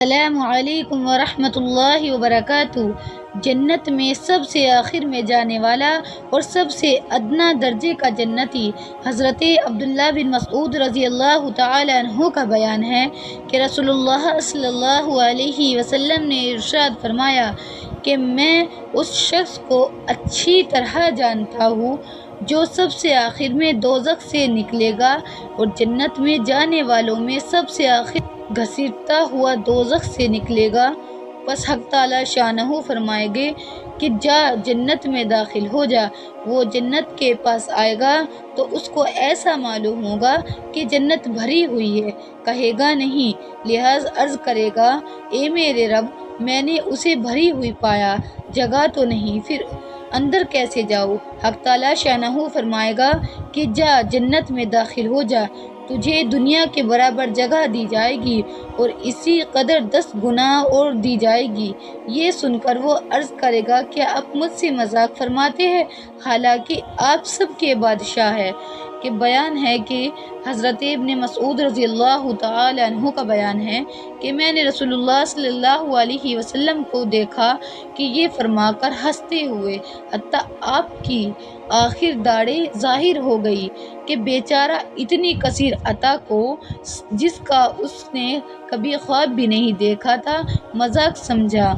السلام علیکم ورحمۃ اللہ وبرکاتہ۔ جنت میں سب سے آخر میں جانے والا اور سب سے ادنا درجے کا جنتی حضرت عبداللہ بن مسعود رضی اللہ تعالی عنہ کا بیان ہے کہ رسول اللہ صلی اللہ علیہ وسلم نے ارشاد فرمایا کہ میں اس شخص کو اچھی طرح جانتا ہوں جو سب سے آخر میں دوزخ سے نکلے گا اور جنت میں جانے والوں میں سب سے آخر گھسیٹتا ہوا دوزخ سے نکلے گا۔ پس حق تعالی شانہ فرمائیں گے کہ جا جنت میں داخل ہو جا۔ وہ جنت کے پاس آئے گا تو اس کو ایسا معلوم ہوگا کہ جنت بھری ہوئی ہے، کہے گا نہیں، لہذا عرض کرے گا اے میرے رب، میں نے اسے بھری ہوئی پایا، جگہ تو نہیں، پھر اندر کیسے جاؤں؟ حق تعالی شانہ فرمائے گا کہ جا جنت میں داخل ہو جا، تجھے دنیا کے برابر جگہ دی جائے گی اور اسی قدر 10 گنا اور دی جائے گی۔ یہ سن کر وہ عرض کرے گا کیا آپ مجھ سے مذاق فرماتے ہیں، حالانکہ آپ سب کے بادشاہ ہیں۔ کہ بیان ہے کہ حضرت ابن مسعود رضی اللہ تعالی عنہ کا بیان ہے کہ میں نے رسول اللہ صلی اللہ علیہ وسلم کو دیکھا کہ یہ فرما کر ہنستے ہوئے حتیٰ آپ کی آخر داڑھیں ظاہر ہو گئی کہ بیچارہ اتنی کثیر عطا کو جس کا اس نے کبھی خواب بھی نہیں دیکھا تھا، مذاق سمجھا۔